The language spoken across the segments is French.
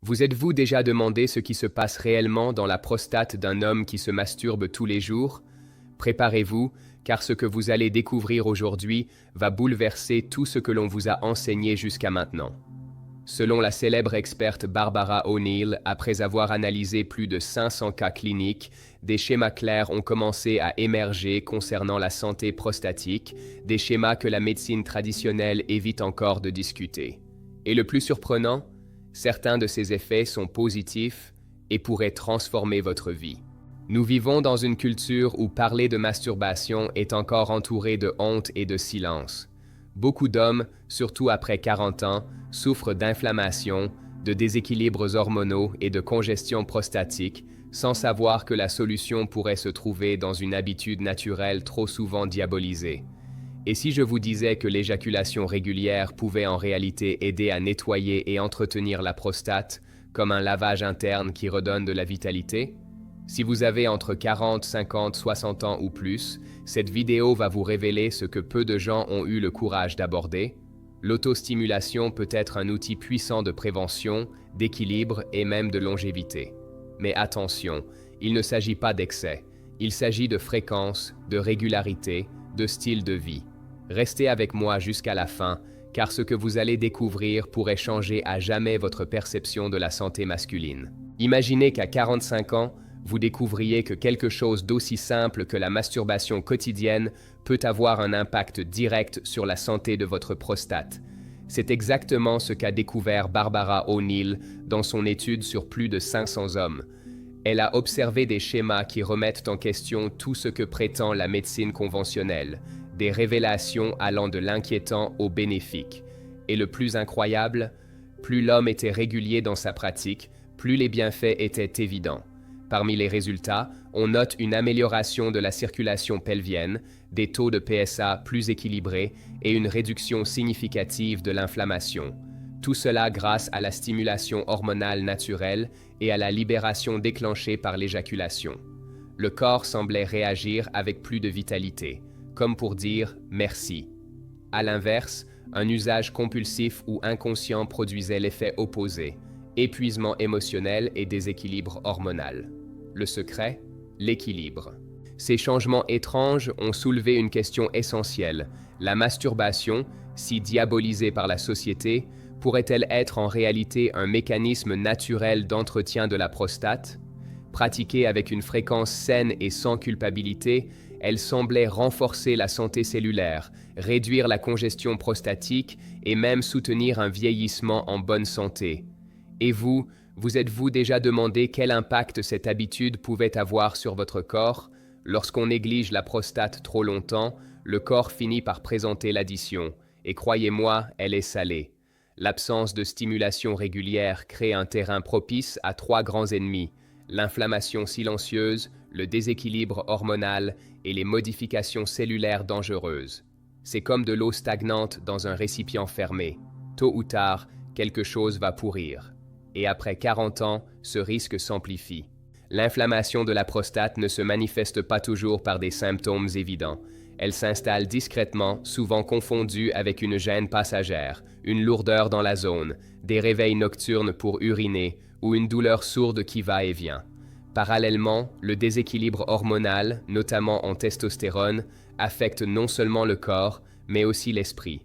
Vous êtes-vous déjà demandé ce qui se passe réellement dans la prostate d'un homme qui se masturbe tous les jours? Préparez-vous, car ce que vous allez découvrir aujourd'hui va bouleverser tout ce que l'on vous a enseigné jusqu'à maintenant. Selon la célèbre experte Barbara O'Neill, après avoir analysé plus de 500 cas cliniques, des schémas clairs ont commencé à émerger concernant la santé prostatique, des schémas que la médecine traditionnelle évite encore de discuter. Et le plus surprenant, certains de ces effets sont positifs et pourraient transformer votre vie. Nous vivons dans une culture où parler de masturbation est encore entouré de honte et de silence. Beaucoup d'hommes, surtout après 40 ans, souffrent d'inflammation, de déséquilibres hormonaux et de congestion prostatique, sans savoir que la solution pourrait se trouver dans une habitude naturelle trop souvent diabolisée. Et si je vous disais que l'éjaculation régulière pouvait en réalité aider à nettoyer et entretenir la prostate, comme un lavage interne qui redonne de la vitalité? Si vous avez entre 40, 50, 60 ans ou plus, cette vidéo va vous révéler ce que peu de gens ont eu le courage d'aborder. L'autostimulation peut être un outil puissant de prévention, d'équilibre et même de longévité. Mais attention, il ne s'agit pas d'excès. Il s'agit de fréquence, de régularité, de style de vie. Restez avec moi jusqu'à la fin, car ce que vous allez découvrir pourrait changer à jamais votre perception de la santé masculine. Imaginez qu'à 45 ans, vous découvriez que quelque chose d'aussi simple que la masturbation quotidienne peut avoir un impact direct sur la santé de votre prostate. C'est exactement ce qu'a découvert Barbara O'Neill dans son étude sur plus de 500 hommes. Elle a observé des schémas qui remettent en question tout ce que prétend la médecine conventionnelle, des révélations allant de l'inquiétant au bénéfique. Et le plus incroyable, plus l'homme était régulier dans sa pratique, plus les bienfaits étaient évidents. Parmi les résultats, on note une amélioration de la circulation pelvienne, des taux de PSA plus équilibrés et une réduction significative de l'inflammation. Tout cela grâce à la stimulation hormonale naturelle et à la libération déclenchée par l'éjaculation. Le corps semblait réagir avec plus de vitalité, comme pour dire « merci ». À l'inverse, un usage compulsif ou inconscient produisait l'effet opposé, épuisement émotionnel et déséquilibre hormonal. Le secret? L'équilibre. Ces changements étranges ont soulevé une question essentielle. La masturbation, si diabolisée par la société, pourrait-elle être en réalité un mécanisme naturel d'entretien de la prostate? Pratiquée avec une fréquence saine et sans culpabilité, elle semblait renforcer la santé cellulaire, réduire la congestion prostatique et même soutenir un vieillissement en bonne santé. Et vous êtes-vous déjà demandé quel impact cette habitude pouvait avoir sur votre corps? Lorsqu'on néglige la prostate trop longtemps, le corps finit par présenter l'addition. Et croyez-moi, elle est salée. L'absence de stimulation régulière crée un terrain propice à trois grands ennemis: l'inflammation silencieuse, le déséquilibre hormonal et les modifications cellulaires dangereuses. C'est comme de l'eau stagnante dans un récipient fermé. Tôt ou tard, quelque chose va pourrir. Et après 40 ans, ce risque s'amplifie. L'inflammation de la prostate ne se manifeste pas toujours par des symptômes évidents. Elle s'installe discrètement, souvent confondue avec une gêne passagère, une lourdeur dans la zone, des réveils nocturnes pour uriner ou une douleur sourde qui va et vient. Parallèlement, le déséquilibre hormonal, notamment en testostérone, affecte non seulement le corps, mais aussi l'esprit.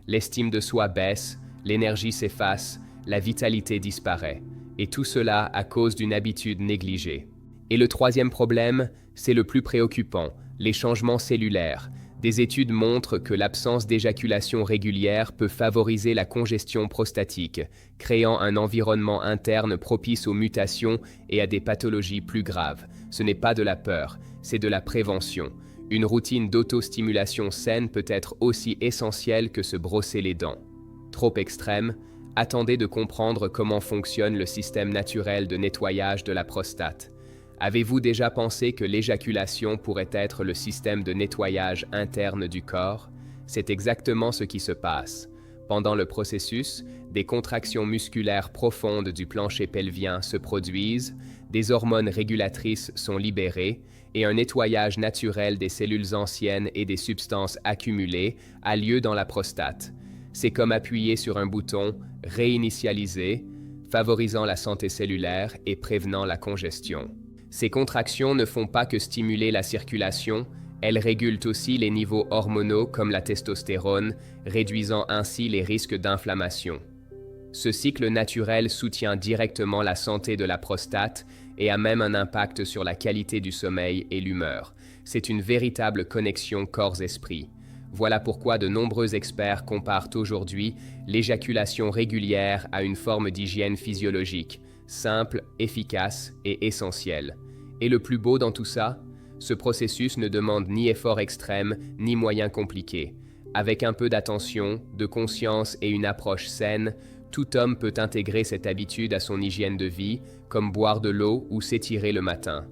L'estime de soi baisse, l'énergie s'efface, la vitalité disparaît, et tout cela à cause d'une habitude négligée. Et le troisième problème, c'est le plus préoccupant, les changements cellulaires. Des études montrent que l'absence d'éjaculation régulière peut favoriser la congestion prostatique, créant un environnement interne propice aux mutations et à des pathologies plus graves. Ce n'est pas de la peur, c'est de la prévention. Une routine d'autostimulation saine peut être aussi essentielle que se brosser les dents. Trop extrême? Attendez de comprendre comment fonctionne le système naturel de nettoyage de la prostate. Avez-vous déjà pensé que l'éjaculation pourrait être le système de nettoyage interne du corps? C'est exactement ce qui se passe. Pendant le processus, des contractions musculaires profondes du plancher pelvien se produisent, des hormones régulatrices sont libérées et un nettoyage naturel des cellules anciennes et des substances accumulées a lieu dans la prostate. C'est comme appuyer sur un bouton « Réinitialiser », favorisant la santé cellulaire et prévenant la congestion. Ces contractions ne font pas que stimuler la circulation, elles régulent aussi les niveaux hormonaux comme la testostérone, réduisant ainsi les risques d'inflammation. Ce cycle naturel soutient directement la santé de la prostate et a même un impact sur la qualité du sommeil et l'humeur. C'est une véritable connexion corps-esprit. Voilà pourquoi de nombreux experts comparent aujourd'hui l'éjaculation régulière à une forme d'hygiène physiologique, simple, efficace et essentielle. Et le plus beau dans tout ça, ce processus ne demande ni effort extrême, ni moyens compliqués. Avec un peu d'attention, de conscience et une approche saine, tout homme peut intégrer cette habitude à son hygiène de vie, comme boire de l'eau ou s'étirer le matin.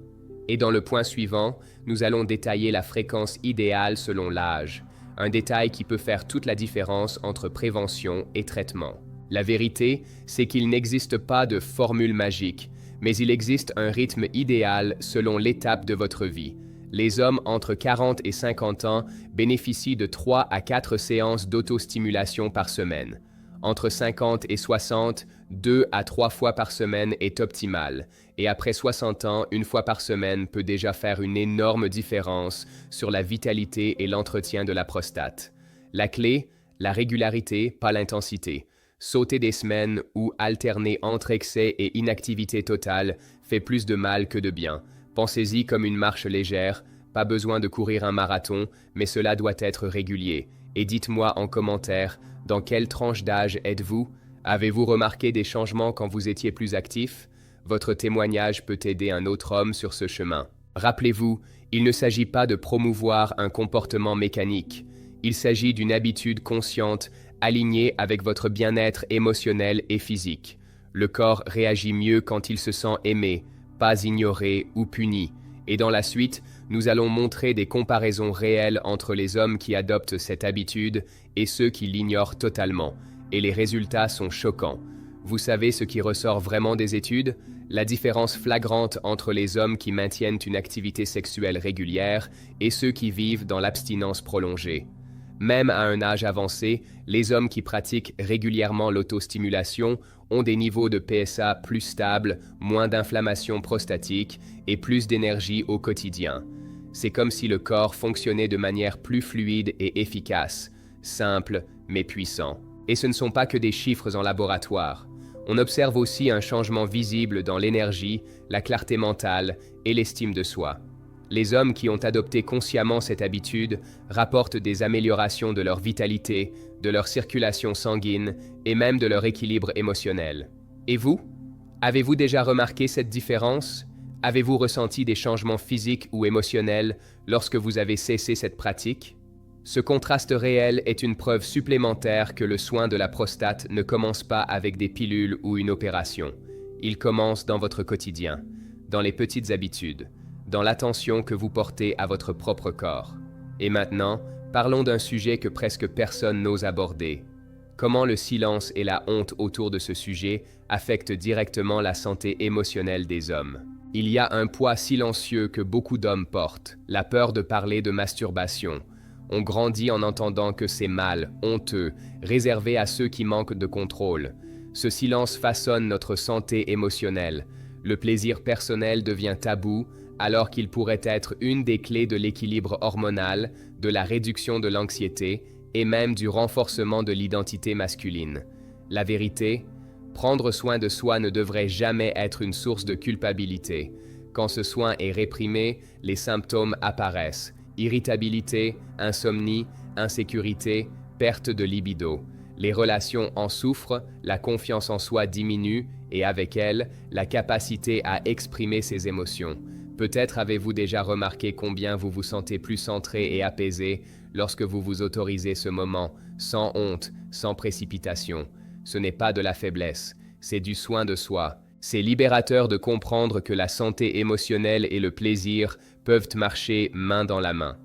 Et dans le point suivant, nous allons détailler la fréquence idéale selon l'âge, un détail qui peut faire toute la différence entre prévention et traitement. La vérité, c'est qu'il n'existe pas de formule magique, mais il existe un rythme idéal selon l'étape de votre vie. Les hommes entre 40 et 50 ans bénéficient de 3 à 4 séances d'autostimulation par semaine. Entre 50 et 60, 2 à 3 fois par semaine est optimal, et après 60 ans, 1 fois par semaine peut déjà faire une énorme différence sur la vitalité et l'entretien de la prostate. La clé, la régularité, pas l'intensité. Sauter des semaines ou alterner entre excès et inactivité totale fait plus de mal que de bien. Pensez-y comme une marche légère, pas besoin de courir un marathon, mais cela doit être régulier. Et dites-moi en commentaire, dans quelle tranche d'âge êtes-vous? Avez-vous remarqué des changements quand vous étiez plus actif? Votre témoignage peut aider un autre homme sur ce chemin. Rappelez-vous, il ne s'agit pas de promouvoir un comportement mécanique. Il s'agit d'une habitude consciente, alignée avec votre bien-être émotionnel et physique. Le corps réagit mieux quand il se sent aimé, pas ignoré ou puni. Et dans la suite, nous allons montrer des comparaisons réelles entre les hommes qui adoptent cette habitude et ceux qui l'ignorent totalement. Et les résultats sont choquants. Vous savez ce qui ressort vraiment des études? La différence flagrante entre les hommes qui maintiennent une activité sexuelle régulière et ceux qui vivent dans l'abstinence prolongée. Même à un âge avancé, les hommes qui pratiquent régulièrement l'autostimulation ont des niveaux de PSA plus stables, moins d'inflammation prostatique et plus d'énergie au quotidien. C'est comme si le corps fonctionnait de manière plus fluide et efficace, simple mais puissant. Et ce ne sont pas que des chiffres en laboratoire. On observe aussi un changement visible dans l'énergie, la clarté mentale et l'estime de soi. Les hommes qui ont adopté consciemment cette habitude rapportent des améliorations de leur vitalité, de leur circulation sanguine et même de leur équilibre émotionnel. Et vous? Avez-vous déjà remarqué cette différence? Avez-vous ressenti des changements physiques ou émotionnels lorsque vous avez cessé cette pratique? Ce contraste réel est une preuve supplémentaire que le soin de la prostate ne commence pas avec des pilules ou une opération. Il commence dans votre quotidien, dans les petites habitudes, dans l'attention que vous portez à votre propre corps. Et maintenant, parlons d'un sujet que presque personne n'ose aborder. Comment le silence et la honte autour de ce sujet affectent directement la santé émotionnelle des hommes. Il y a un poids silencieux que beaucoup d'hommes portent, la peur de parler de masturbation. On grandit en entendant que c'est mal, honteux, réservé à ceux qui manquent de contrôle. Ce silence façonne notre santé émotionnelle. Le plaisir personnel devient tabou, alors qu'il pourrait être une des clés de l'équilibre hormonal, de la réduction de l'anxiété et même du renforcement de l'identité masculine. La vérité, prendre soin de soi ne devrait jamais être une source de culpabilité. Quand ce soin est réprimé, les symptômes apparaissent. Irritabilité, insomnie, insécurité, perte de libido. Les relations en souffrent, la confiance en soi diminue et avec elle, la capacité à exprimer ses émotions. Peut-être avez-vous déjà remarqué combien vous vous sentez plus centré et apaisé lorsque vous vous autorisez ce moment, sans honte, sans précipitation. Ce n'est pas de la faiblesse, c'est du soin de soi. C'est libérateur de comprendre que la santé émotionnelle et le plaisir peuvent marcher main dans la main.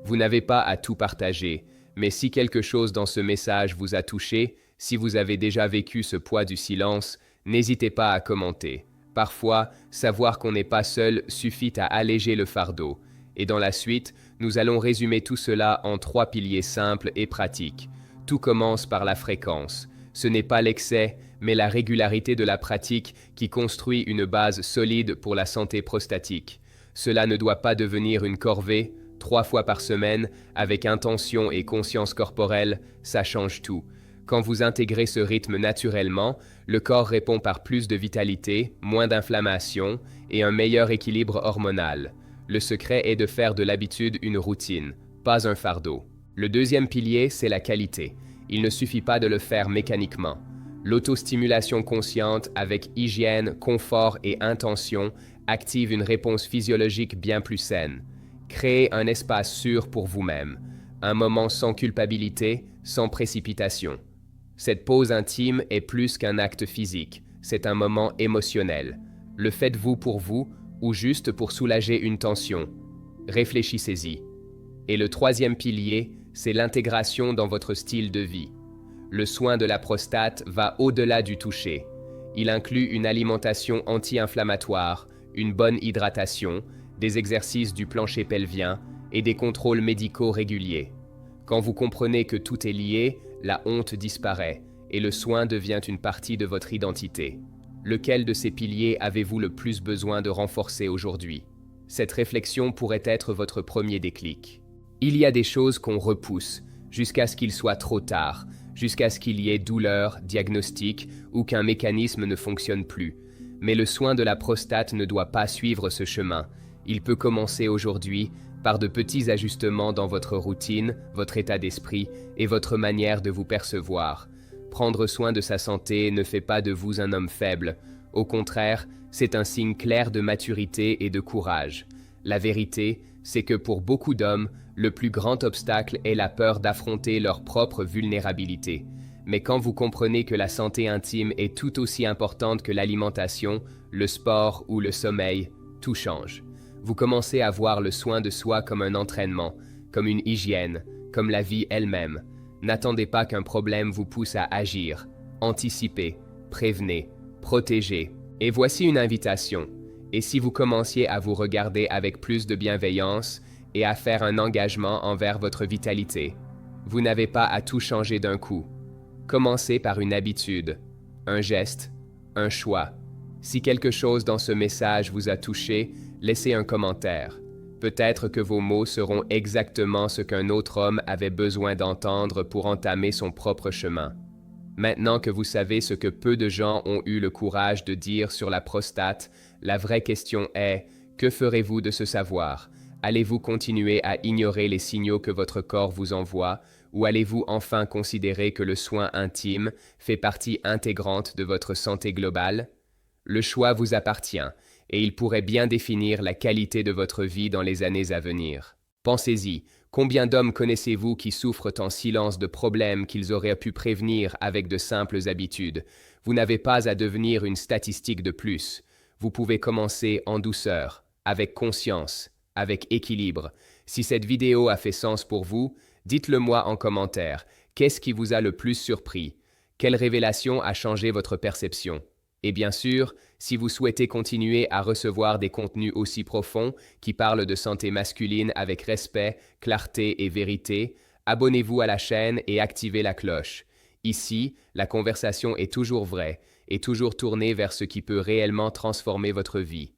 Vous n'avez pas à tout partager, mais si quelque chose dans ce message vous a touché, si vous avez déjà vécu ce poids du silence, n'hésitez pas à commenter. Parfois, savoir qu'on n'est pas seul suffit à alléger le fardeau. Et dans la suite, nous allons résumer tout cela en 3 piliers simples et pratiques. Tout commence par la fréquence. Ce n'est pas l'excès, mais la régularité de la pratique qui construit une base solide pour la santé prostatique. Cela ne doit pas devenir une corvée, 3 fois par semaine, avec intention et conscience corporelle, ça change tout. Quand vous intégrez ce rythme naturellement, le corps répond par plus de vitalité, moins d'inflammation et un meilleur équilibre hormonal. Le secret est de faire de l'habitude une routine, pas un fardeau. Le deuxième pilier, c'est la qualité. Il ne suffit pas de le faire mécaniquement. L'autostimulation consciente avec hygiène, confort et intention active une réponse physiologique bien plus saine. Créez un espace sûr pour vous-même, un moment sans culpabilité, sans précipitation. Cette pause intime est plus qu'un acte physique, c'est un moment émotionnel. Le faites-vous pour vous ou juste pour soulager une tension? Réfléchissez-y. Et le troisième pilier, c'est l'intégration dans votre style de vie. Le soin de la prostate va au-delà du toucher. Il inclut une alimentation anti-inflammatoire, une bonne hydratation, des exercices du plancher pelvien et des contrôles médicaux réguliers. Quand vous comprenez que tout est lié, la honte disparaît et le soin devient une partie de votre identité. Lequel de ces piliers avez-vous le plus besoin de renforcer aujourd'hui? Cette réflexion pourrait être votre premier déclic. Il y a des choses qu'on repousse, jusqu'à ce qu'il soit trop tard, jusqu'à ce qu'il y ait douleur, diagnostic ou qu'un mécanisme ne fonctionne plus. Mais le soin de la prostate ne doit pas suivre ce chemin. Il peut commencer aujourd'hui par de petits ajustements dans votre routine, votre état d'esprit et votre manière de vous percevoir. Prendre soin de sa santé ne fait pas de vous un homme faible. Au contraire, c'est un signe clair de maturité et de courage. La vérité, c'est que pour beaucoup d'hommes, le plus grand obstacle est la peur d'affronter leur propre vulnérabilité. Mais quand vous comprenez que la santé intime est tout aussi importante que l'alimentation, le sport ou le sommeil, tout change. Vous commencez à voir le soin de soi comme un entraînement, comme une hygiène, comme la vie elle-même. N'attendez pas qu'un problème vous pousse à agir. Anticipez, prévenez, protégez. Et voici une invitation. Et si vous commenciez à vous regarder avec plus de bienveillance et à faire un engagement envers votre vitalité? Vous n'avez pas à tout changer d'un coup. Commencez par une habitude, un geste, un choix. Si quelque chose dans ce message vous a touché, laissez un commentaire. Peut-être que vos mots seront exactement ce qu'un autre homme avait besoin d'entendre pour entamer son propre chemin. Maintenant que vous savez ce que peu de gens ont eu le courage de dire sur la prostate, la vraie question est, que ferez-vous de ce savoir? Allez-vous continuer à ignorer les signaux que votre corps vous envoie, ou allez-vous enfin considérer que le soin intime fait partie intégrante de votre santé globale? Le choix vous appartient, et il pourrait bien définir la qualité de votre vie dans les années à venir. Pensez-y, combien d'hommes connaissez-vous qui souffrent en silence de problèmes qu'ils auraient pu prévenir avec de simples habitudes? Vous n'avez pas à devenir une statistique de plus. Vous pouvez commencer en douceur, avec conscience, avec équilibre. Si cette vidéo a fait sens pour vous, dites-le moi en commentaire. Qu'est-ce qui vous a le plus surpris? Quelle révélation a changé votre perception? Et bien sûr, si vous souhaitez continuer à recevoir des contenus aussi profonds qui parlent de santé masculine avec respect, clarté et vérité, abonnez-vous à la chaîne et activez la cloche. Ici, la conversation est toujours vraie et toujours tournée vers ce qui peut réellement transformer votre vie.